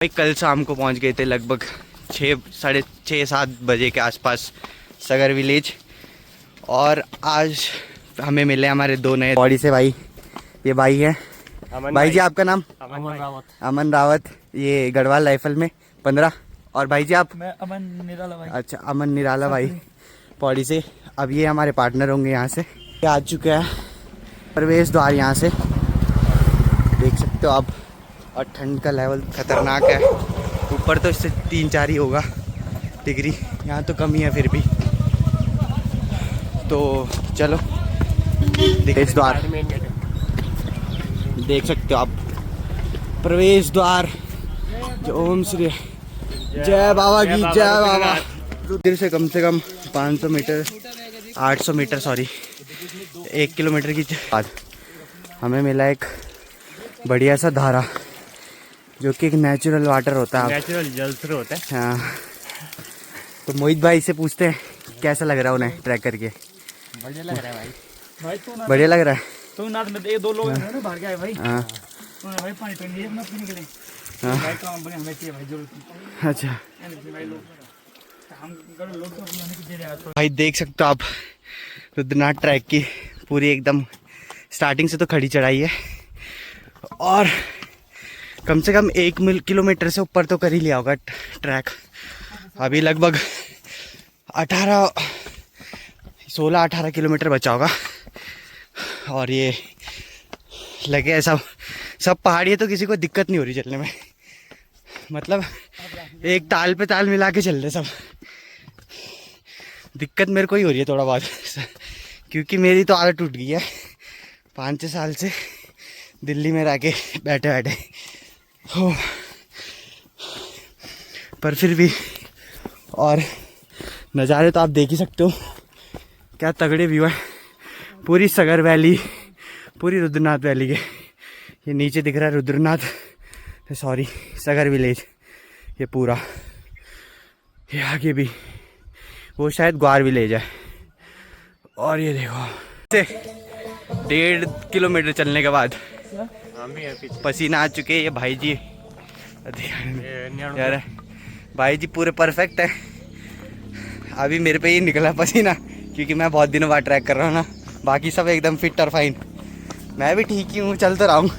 भाई कल शाम को पहुंच गए थे लगभग 6, 6:30, 7 बजे के आसपास सगर विलेज। और आज हमें मिले हमारे दो नए बॉडी से भाई। ये भाई है भाई जी, आपका नाम? अमन रावत। अमन रावत। ये गढ़वाल राइफल में 15। और भाई जी आप? मैं अमन निराला भाई। अच्छा, अमन निराला भाई पौड़ी से। अब ये हमारे पार्टनर होंगे यहाँ से। ये आ चुके हैं प्रवेश द्वार यहाँ से, देख सकते हो आप। और ठंड का लेवल खतरनाक है। ऊपर तो इससे 3-4 ही होगा डिग्री, यहाँ तो कम ही है फिर भी। तो चलो प्रवेश द्वार देख सकते हो आप। प्रवेश द्वार। ओम श्री जय बाबा की जय बाबा। इधर से कम 500 मीटर 800 मीटर सॉरी 1 किलोमीटर की बाद हमें मिला एक बढ़िया सा धारा, जो कि एक नेचुरल वाटर होता है, नेचुरल जल स्रोत होता है। हाँ। तो मोहित भाई से पूछते हैं कैसा लग रहा है उन्हें ट्रैक करके। बढ़िया लग रहा है भाई तू ना बढ़िया लग रहा है। तू ना ये दो लोग हैं ना बाहर के आए भाई। हाँ तूने भाई पानी तो नहीं अपना पीने के लिए। हाँ। भाई काम बने हमें चाहिए भाई जरूर। अच्छा भाई लोग हम कर लोग तो अपने की दे रहे हैं। भाई देख सकते हो आप रुद्रनाथ ट्रैक की पूरी एकदम स्टार्टिंग से तो खड़ी चढ़ाई है। और कम से कम 1 किलोमीटर से ऊपर तो कर ही लिया होगा ट्रैक। अभी लगभग 16-18 किलोमीटर बचा होगा। और ये लगे है सब पहाड़ी है तो किसी को दिक्कत नहीं हो रही चलने में। मतलब एक ताल पे ताल मिला के चल रहे सब। दिक्कत मेरे को ही हो रही है थोड़ा बहुत, क्योंकि मेरी तो आदत टूट गई है 5-6 साल से दिल्ली में रह के बैठे बैठे हो। पर फिर भी और नज़ारे तो आप देख ही सकते हो, क्या तगड़े व्यू है। पूरी सगर वैली, पूरी रुद्रनाथ वैली के ये नीचे दिख रहा है रुद्रनाथ सॉरी सगर विलेज। ये पूरा ये आगे भी वो शायद ग्वार विलेज है। और ये देखो 1.5 किलोमीटर चलने के बाद पसीना आ चुके हैं। ये भाई जी यार भाई जी पूरे परफेक्ट है। अभी मेरे पे ही निकला पसीना, क्योंकि मैं बहुत दिनों बाद ट्रैक कर रहा हूँ ना। बाकी सब एकदम फिट और फाइन। मैं भी ठीक ही हूँ, चल तो रहा हूँ,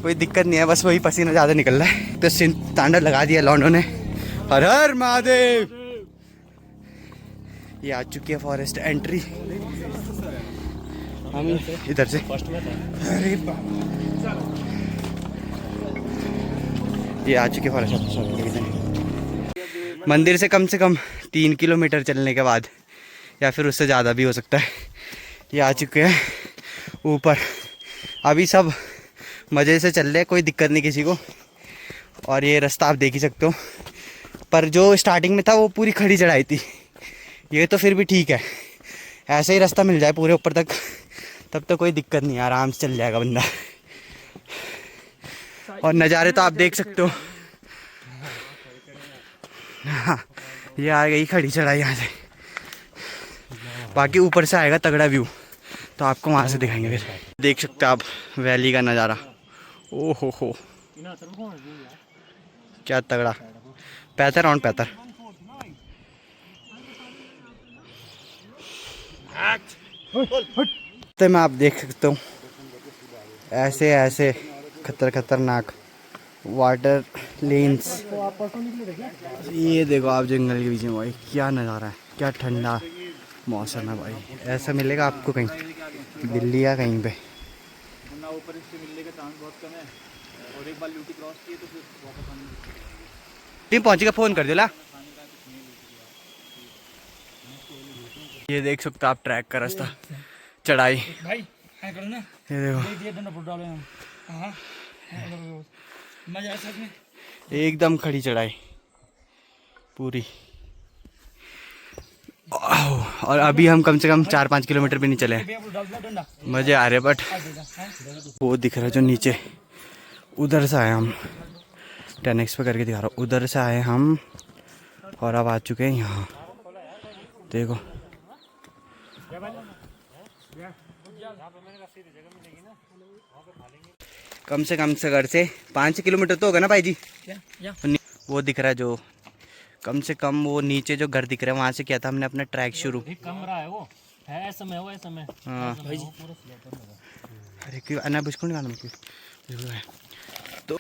कोई दिक्कत नहीं है। बस वही पसीना ज़्यादा निकल रहा है। तो तांडव लगा दिया लॉन्डो ने। हर हर महादेव। ये आ चुकी है फॉरेस्ट एंट्री। हम इधर से अरे ये आ चुके फॉरेस्ट। मंदिर से कम 3 किलोमीटर चलने के बाद, या फिर उससे ज़्यादा भी हो सकता है। ये आ चुके हैं ऊपर। अभी सब मज़े से चल रहे हैं, कोई दिक्कत नहीं किसी को। और ये रास्ता आप देख ही सकते हो। पर जो स्टार्टिंग में था वो पूरी खड़ी चढ़ाई थी। ये तो फिर भी ठीक है, ऐसे ही रास्ता मिल जाए पूरे ऊपर तक तब तो कोई दिक्कत नहीं, आराम से चल जाएगा बंदा। और नज़ारे तो आप देख सकते हो। हाँ ये आ गई खड़ी चढ़ाई यहाँ से। बाकी ऊपर से आएगा तगड़ा व्यू, तो आपको वहाँ से दिखाएंगे। फिर देख सकते हो आप वैली का नज़ारा। ओ हो क्या तगड़ा। 65 तो मैं आप देख सकते हो ऐसे खतरनाक वाटर लेन्स। ये देखो आप जंगल के बीच में भाई, क्या नज़ारा है, क्या ठंडा मौसम है भाई। ऐसा मिलेगा आपको कहीं दिल्ली या कहीं पे। ऊपर इससे मिलने का चांस बहुत कम है। और एक बार ड्यूटी क्रॉस किए तो फिर वापस आने टीम पहुंचेगा, फोन कर दिला। ये देख सकते हो आप ट्रैक का रास्ता, चढ़ाई। भाई है करना ये देखो ये डंडा फुट डाले हम। हां मजा सच में एकदम खड़ी चढ़ाई पूरी। और अभी हम कम से कम 4-5 किलोमीटर भी नहीं चले। मजे आ रहे बट वो दिख रहा है जो नीचे, उधर से आए हम। 10x पे करके दिखा रहा हूँ। उधर से आए हम और अब आ चुके हैं यहाँ। देखो कम से घर से 5 किलोमीटर तो होगा ना भाई जी। या वो दिख रहा है जो कम से कम, वो नीचे जो घर दिख रहा है वहाँ से किया था हमने अपना ट्रैक शुरू। कम रहा है वो, है समय वो समय। हाँ भाई जी अरे क्यों अना बिल्कुल नहीं आना। तो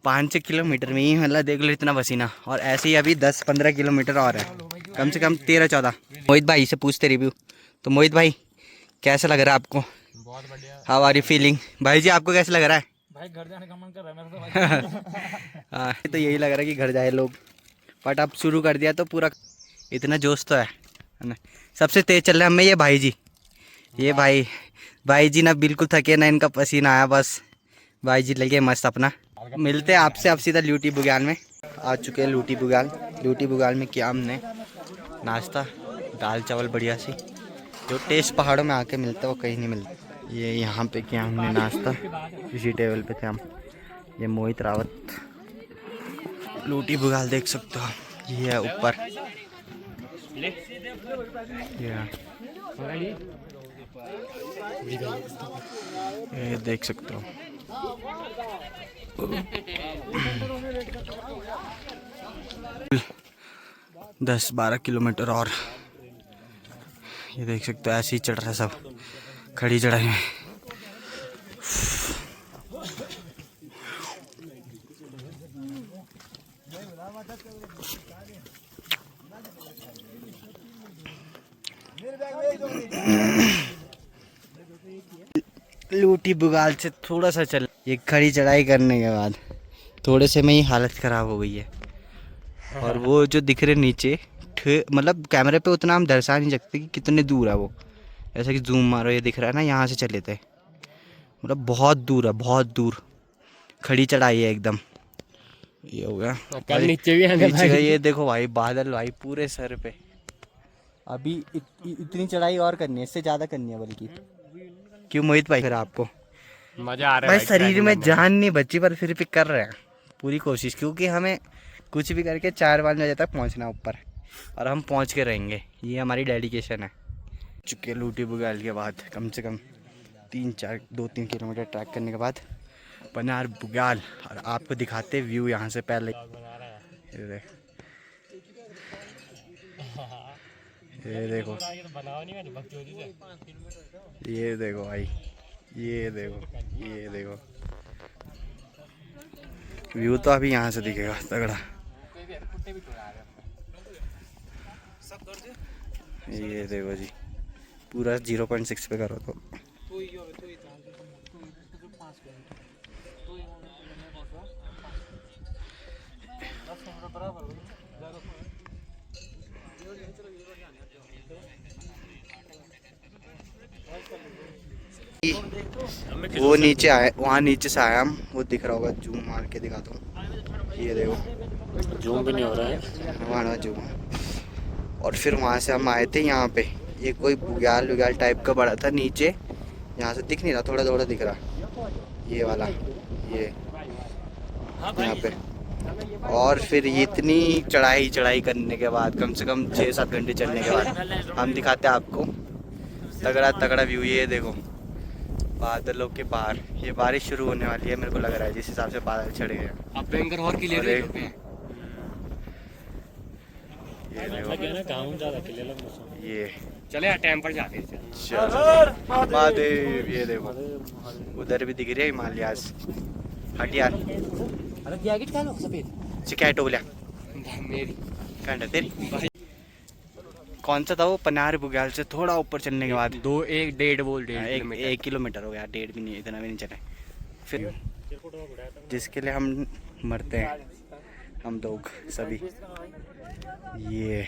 5 किलोमीटर में ही मतलब देख लो इतना पसीना, और ऐसे ही अभी 10-15 किलोमीटर और है, कम से कम 13-14। मोहित भाई से पूछते रिव्यू। तो मोहित भाई कैसा लग रहा है आपको? बहुत बढ़िया हाउ आर यू फीलिंग? भाई जी आपको कैसा लग रहा है? भाई, घर जाने का मन कर रहा है मेरा तो भाई। हाँ तो यही लग रहा है कि घर जाए लोग, बट अब शुरू कर दिया तो पूरा इतना जोश तो है ना। सबसे तेज चल रहे हैं हमें ये भाई जी, ये भाई जी ना बिल्कुल थके ना, इनका पसीना आया बस। भाई जी लगे मस्त अपना। मिलते हैं आपसे अब सीधा ल्यूटी बुग्याल में। आ चुके हैं ल्यूटी बुग्याल में किया हमने नाश्ता, दाल चावल बढ़िया सी, जो टेस्ट पहाड़ों में आके मिलता है वो कहीं नहीं मिलता। ये यहाँ पे किया हमने नाश्ता, इसी टेबल पे थे हम। ये मोहित रावत ल्यूटी बुग्याल देख सकते हो, ये है ऊपर, ये देख सकते हो। 10-12 किलोमीटर और, ये देख सकते हो ऐसे ही चढ़ रहा है सब खड़ी चढ़ाई में। ल्यूटी बुग्याल से थोड़ा सा चल, ये खड़ी चढ़ाई करने के बाद थोड़े से में ही हालत ख़राब हो गई है। और वो जो दिख रहे नीचे, मतलब कैमरे पे उतना हम दर्शा नहीं सकते कि कितने दूर है वो। ऐसा कि जूम मारो, ये दिख रहा है ना, यहाँ से चले थे, मतलब बहुत दूर है, बहुत दूर खड़ी चढ़ाई है एकदम। ये हो गया नीचे भी आने नीचे का, ये देखो भाई बादल भाई पूरे सर पे। अभी इतनी चढ़ाई और करनी है, इससे ज़्यादा करनी है बल्कि। क्यों मोहित भाई फिर आपको मजा आ रहा है भाई? शरीर में जान नहीं बची पर फिर भी कर रहे हैं पूरी कोशिश, क्योंकि हमें कुछ भी करके 4-5 बजे तक पहुंचना ऊपर, और हम पहुंच के रहेंगे, ये हमारी डेडिकेशन है। चुके ल्यूटी बुग्याल के बाद कम से कम 2-3 किलोमीटर ट्रैक करने के बाद पनार बुग्याल, और आपको दिखाते व्यू यहाँ से पहले। ये देखो ये देखो भाई, ये देखो व्यू तो अभी यहाँ से दिखेगा तगड़ा। ये देखो जी पूरा 0.6 पे करो तो वो नीचे आए, वहाँ नीचे से आया हम, वो दिख रहा होगा, जूम मार के दिखाता हूँ। ये देखो जूम भी नहीं हो रहा है, वहाँ जूम। और फिर वहाँ से हम आए थे यहाँ पे, ये कोई बुग्याल टाइप का बड़ा था नीचे, यहाँ से दिख नहीं रहा, थोड़ा थोड़ा दिख रहा ये वाला, ये यहाँ पे। और फिर इतनी चढ़ाई करने के बाद, कम से कम 6-7 घंटे चलने के बाद हम दिखाते हैं आपको तगड़ा व्यू। ये देखो बादलों के पार, ये बारिश शुरू होने वाली है मेरे को लग रहा है, जिस हिसाब से बादल चढ़े हैं। अब बैंकर और क्लियर है। ये देखो ये चले यार टाइम पर जाते हैं। महादेव, ये देखो उधर भी दिख रही है हिमालयास। हट यार, अरे जैकेट क्या लो सफेद शिकायत हो गया मेरी घंटा तेरी। कौन सा था वो? पनार बुग्याल से थोड़ा ऊपर चलने के बाद 1 किलोमीटर हो गया, 1.5 भी नहीं, इतना भी नहीं चले। फिर जिसके लिए हम मरते हैं हम लोग सभी, ये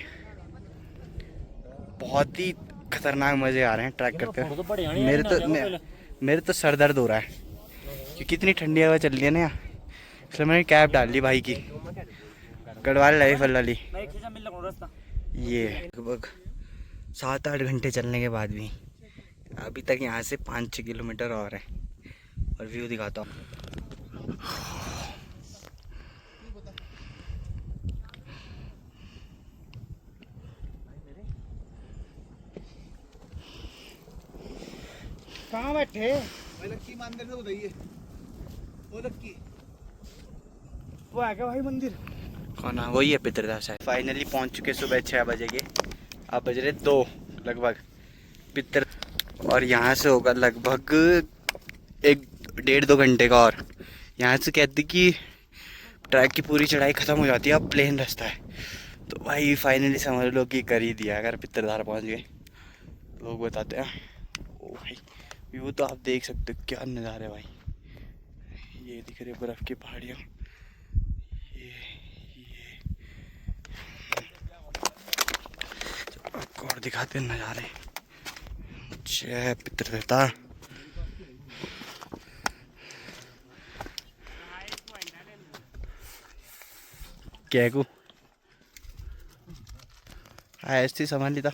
बहुत ही खतरनाक मज़े आ रहे हैं ट्रैक करते हुए। मेरे तो सर दर्द हो रहा है क्योंकि इतनी ठंडी हवा चल रही है ना यहाँ, इसलिए मैंने कैब डाल ली भाई की, गढ़वाल लाइफ वाली। ये लगभग 7-8 घंटे चलने के बाद भी अभी तक यहाँ से 5-6 किलोमीटर और है, और व्यू दिखाता हूँ। कहाँ बैठे? वो है क्या भाई मंदिर? कौन है? वही है पितरदार शायद। फाइनली पहुंच चुके सुबह 6 बजे के। अब बज रहे 2 लगभग पितर। और यहाँ से होगा लगभग 1-1.5-2 घंटे का। और यहाँ से कहते कि ट्रैक की पूरी चढ़ाई ख़त्म हो जाती है, अब प्लेन रास्ता है। तो भाई फाइनली समझ लो कि कर ही दिया। अगर पितरदार पहुँच गए लोग बताते हैं। ओ भाई व्यू तो आप देख सकते हो, क्या नज़ारा है भाई। ये दिख रही बर्फ़ की पहाड़ियाँ। ये आपको और दिखाते हैं नज़ारे। जय पितरदेवता। क्या को ऐसी समझ ली था।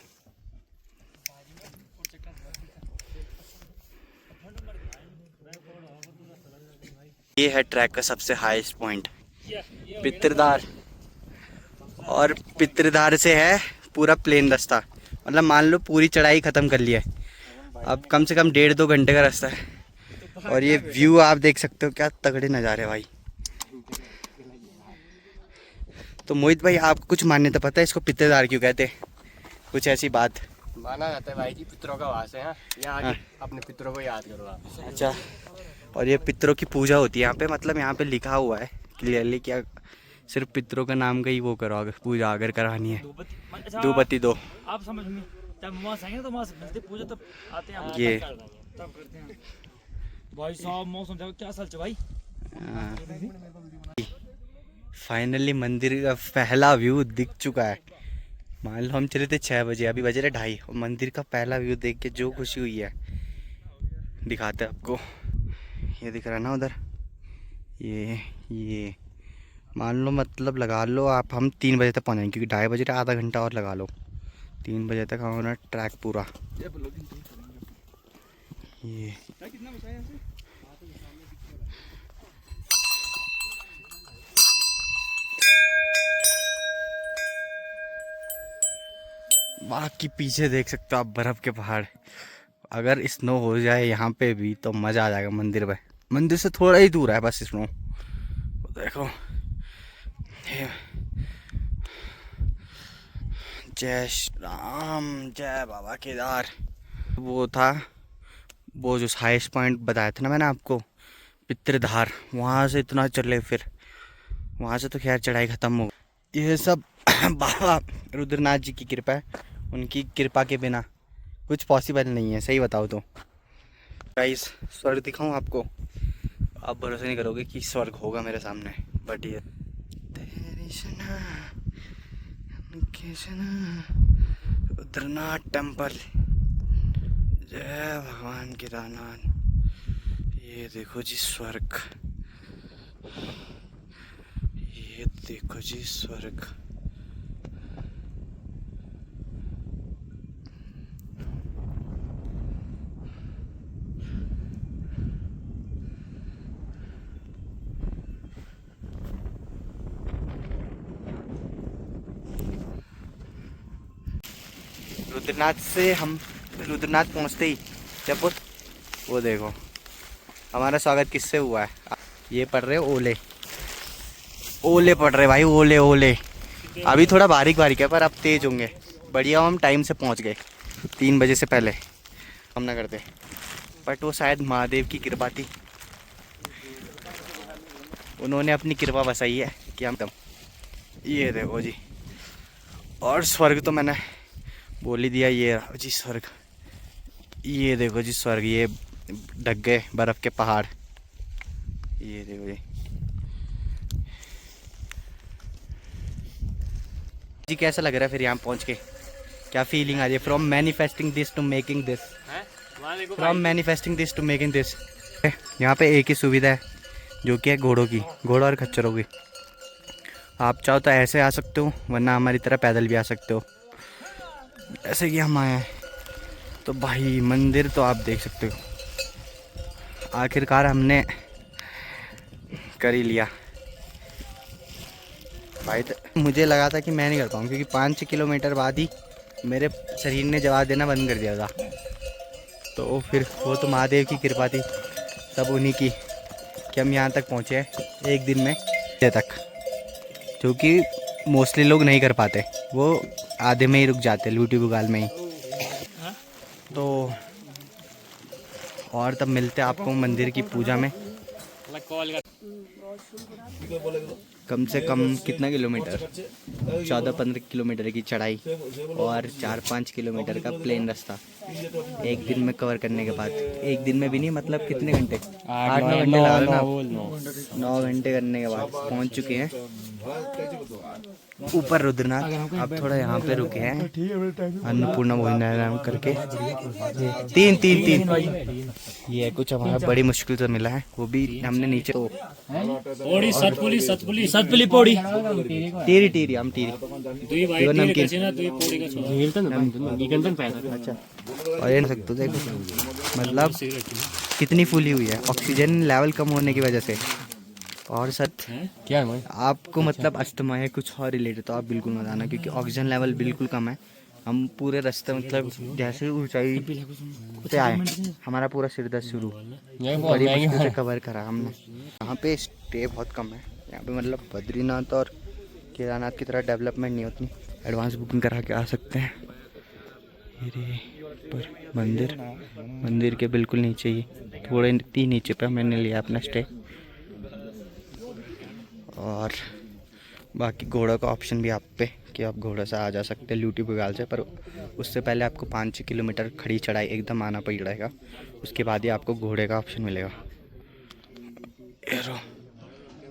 ये है ट्रैक का सबसे हाईएस्ट पॉइंट पितरदार। और पितरदार से है पूरा प्लेन रास्ता। मतलब मान लो पूरी चढ़ाई ख़त्म कर लिया है, अब कम से कम 1.5-2 घंटे का रास्ता है। और ये व्यू आप देख सकते हो, क्या तगड़े नज़ारे भाई। तो मोहित भाई आपको कुछ मान्यता पता है इसको पितरदार क्यों कहते हैं? कुछ ऐसी बात माना जाता है भाई जी, पितरों का वास है। यहाँ हाँ। अपने पितरों को याद करो आप। अच्छा। और ये पितरों की पूजा होती है यहाँ पे। मतलब यहाँ पे लिखा हुआ है क्लियरली क्या सिर्फ पितरों का नाम का ही वो करो अगर पूजा अगर करानी है। दो बत्ती दो। आप समझ में जब वहाँ से तो वहाँ से मिलते पूजा तब आते हैं। ये तब करते हैं भाई साहब। मौसम देखो क्या सच भाई। फाइनली मंदिर का पहला व्यू दिख चुका है। मान लो हम चले थे 6 बजे, अभी बज रहे 2:30। और मंदिर का पहला व्यू देख के जो खुशी हुई है दिखाते हैं आपको। ये दिख रहा है ना उधर, ये मान लो मतलब लगा लो आप हम 3 बजे तक पहुँचेंगे क्योंकि 2:30 बजे आधा घंटा और लगा लो। 3 बजे तक हमारा ट्रैक पूरा। ये बाकी पीछे देख सकते हो आप बर्फ़ के पहाड़। अगर स्नो हो जाए यहाँ पे भी तो मज़ा आ जाएगा मंदिर पे। मंदिर से थोड़ा ही दूर है बस स्नो। देखो जय श्री राम, जय बाबा केदार। वो था वो जो हाईएस्ट पॉइंट बताया था ना मैंने आपको पितरधार, वहाँ से इतना चले फिर वहाँ से तो खैर चढ़ाई ख़त्म हो। ये सब बाबा रुद्रनाथ जी की कृपा है। उनकी कृपा के बिना कुछ पॉसिबल नहीं है, सही बताओ तो। गाइस स्वर्ग दिखाऊं आपको, आप भरोसा नहीं करोगे कि स्वर्ग होगा मेरे सामने। बट ये रुद्रनाथ टेम्पल, जय भगवान केदारनाथ। ये देखो जी स्वर्ग, ये देखो जी स्वर्ग। रुद्रनाथ पहुंचते ही जब वो देखो हमारा स्वागत किससे हुआ है। ये पड़ रहे ओले, ओले पड़ रहे भाई, ओले ओले। अभी थोड़ा बारीक बारीक है पर अब तेज होंगे। बढ़िया हम टाइम से पहुंच गए, 3 बजे से पहले हम ना करते। बट वो शायद महादेव की कृपा थी, उन्होंने अपनी कृपा बसाई है कि हम तब। ये देखो जी, और स्वर्ग तो मैंने बोल ही दिया। ये जी स्वर्ग, ये देखो जी स्वर्ग। ये ढक गए बर्फ़ के पहाड़, ये देखो जी। कैसा लग रहा है फिर यहाँ पहुँच के, क्या फीलिंग आ रही है? From manifesting this to making this, from manifesting this to making this. यहाँ पे एक ही सुविधा है जो कि है घोड़ों की, घोड़ों और खच्चरों की। आप चाहो तो ऐसे आ सकते हो, वरना हमारी तरह पैदल भी आ सकते हो ऐसे कि हम आए हैं। तो भाई मंदिर तो आप देख सकते हो, आखिरकार हमने कर ही लिया भाई। तो मुझे लगा था कि मैं नहीं कर पाऊँ क्योंकि 5-6 किलोमीटर बाद ही मेरे शरीर ने जवाब देना बंद कर दिया था। तो फिर वो तो महादेव की कृपा थी, सब उन्हीं की। कि हम यहाँ तक पहुँचे हैं एक दिन में तक, जो कि मोस्टली लोग नहीं कर पाते, वो आधे में ही रुक जाते लूटी बुगाल में ही। तो और तब मिलते हैं आपको मंदिर की पूजा में। कम से कम कितना किलोमीटर, 14-15 किलोमीटर की चढ़ाई और 4-5 किलोमीटर का प्लेन रास्ता एक दिन में कवर करने के बाद, एक दिन में भी नहीं मतलब कितने घंटे, 8-9 घंटे लगा लो ना, 9 घंटे करने के बाद पहुंच चुके हैं ऊपर रुद्रनाथ। अब थोड़ा यहाँ पे रुके हैं अन्नपूर्णा भोजनालय करके, तीन ये कुछ हमारा बड़ी मुश्किल से मिला है, वो भी हमने नीचे तो पौड़ी सतपुली पौड़ी टीरी हम टीरी दुई भाई यो नमकीन। कसिना दुई पौड़ी का छोरा अच्छा और ये सकते हो देखो मतलब कितनी फूली हुई है ऑक्सीजन लेवल कम होने की वजह से। और सर क्या है आपको मतलब अस्थमा है कुछ और रिलेटेड तो आप बिल्कुल मत आना, क्योंकि ऑक्सीजन लेवल बिल्कुल कम है। हम पूरे रास्ते मतलब जैसे ऊंचाई पे आए हमारा पूरा सिर दर्द शुरू, बड़ी मुश्किल से कवर करा हमने। यहाँ पे स्टे बहुत कम है, यहाँ पे मतलब बद्रीनाथ और केदारनाथ की तरह डेवलपमेंट नहीं होती, एडवांस बुकिंग करा के आ सकते हैं। ये पर मंदिर के बिल्कुल नीचे ही थोड़े ही नीचे पे मैंने लिया अपना स्टे। और बाकी घोड़ा का ऑप्शन भी आप पे कि आप घोड़ा से आ जा सकते हैं लूटी बुगाल से, पर उससे पहले आपको 5-6 किलोमीटर खड़ी चढ़ाई एकदम आना पड़ेगा, उसके बाद ही आपको घोड़े का ऑप्शन मिलेगा।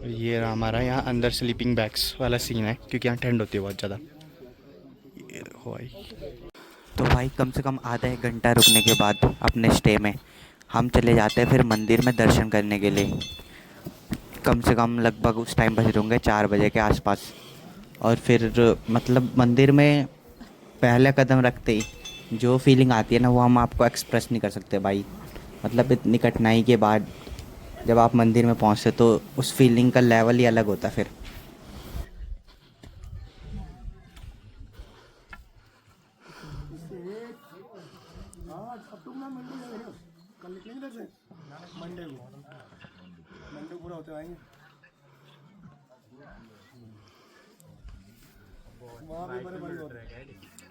ये रहा हमारा यहाँ अंदर स्लीपिंग बैग्स वाला सीन है, क्योंकि यहाँ ठंड होती है बहुत ज़्यादा। तो भाई कम से कम आधा 1 घंटा रुकने के बाद अपने स्टे में हम चले जाते हैं फिर मंदिर में दर्शन करने के लिए। कम से कम लगभग उस टाइम बजे होंगे 4 बजे के आसपास। और फिर मतलब मंदिर में पहला कदम रखते ही जो फीलिंग आती है ना, वो हम आपको एक्सप्रेस नहीं कर सकते भाई। मतलब इतनी कठिनाई के बाद जब आप मंदिर में पहुंचते तो उस फीलिंग का लेवल ही अलग होता है फिर।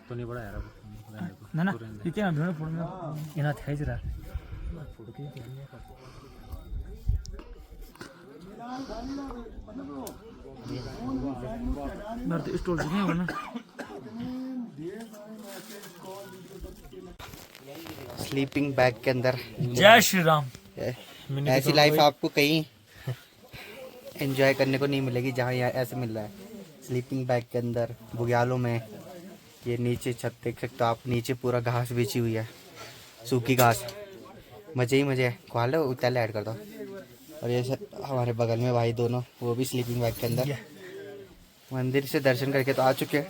तो नहीं बड़ा यार ना ना ये क्या ढूंढ फोड़ में इना थे जरा फोटो के नर तो स्टोर जगह है ना। स्लीपिंग बैग के अंदर जय श्री राम। ऐसी लाइफ आपको कहीं एंजॉय करने को नहीं मिलेगी जहाँ यहाँ ऐसे मिल रहा है। स्लीपिंग बैग के अंदर बुग्यालों में, ये नीचे छत देख सकते हो आप, नीचे पूरा घास बिछी हुई है, सूखी घास, मज़े ही मज़े है। ख्वाल है उतल ऐड कर दो। और ये हमारे बगल में भाई दोनों, वो भी स्लीपिंग बैग के अंदर। मंदिर से दर्शन करके तो आ चुके हैं,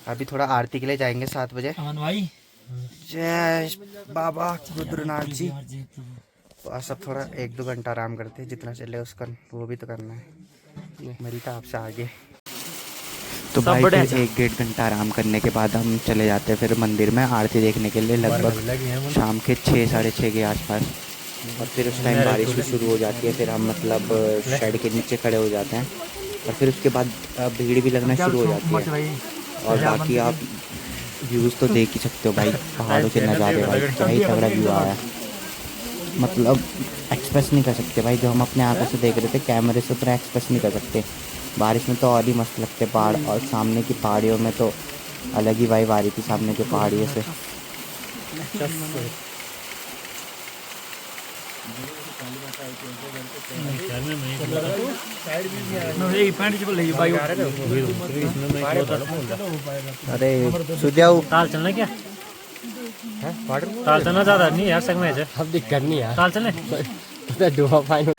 अभी थोड़ा आरती के लिए जाएंगे 7 बजे। भाई जय बाबा रुद्रनाथ जी। बस अब थोड़ा 1-2 घंटा आराम करते हैं, जितना चले उसका वो भी तो करना है। मेरी तो आपसे आगे तो भाई फिर 1-1.5 घंटा आराम करने के बाद हम चले जाते हैं फिर मंदिर में आरती देखने के लिए, लगभग शाम के 6-6:30 के आसपास। और फिर उस टाइम बारिश भी शुरू हो जाती है, फिर हम मतलब शेड के नीचे खड़े हो जाते हैं और फिर उसके बाद भीड़ भी लगना शुरू हो जाती है। और बाकी आप व्यूज़ तो देख ही सकते हो भाई, पहाड़ों के नज़ारे भाई, क्या ही तगड़ा व्यू आया, मतलब एक्सप्रेस नहीं कर सकते भाई। जो हम अपने आंखों से देख रहे थे कैमरे से उतना एक्सप्रेस नहीं कर सकते। बारिश में तो और ही मस्त लगते पहाड़, और सामने की पहाड़ियों में तो अलग ही वाइब आ रही थी सामने की पहाड़ियों से। अरे सुजाऊ ताल चलना क्या ताल चलना ज़्यादा नहीं यार, संग में अब दिक्कत नहीं यार, ताल चलने डुआ फाइन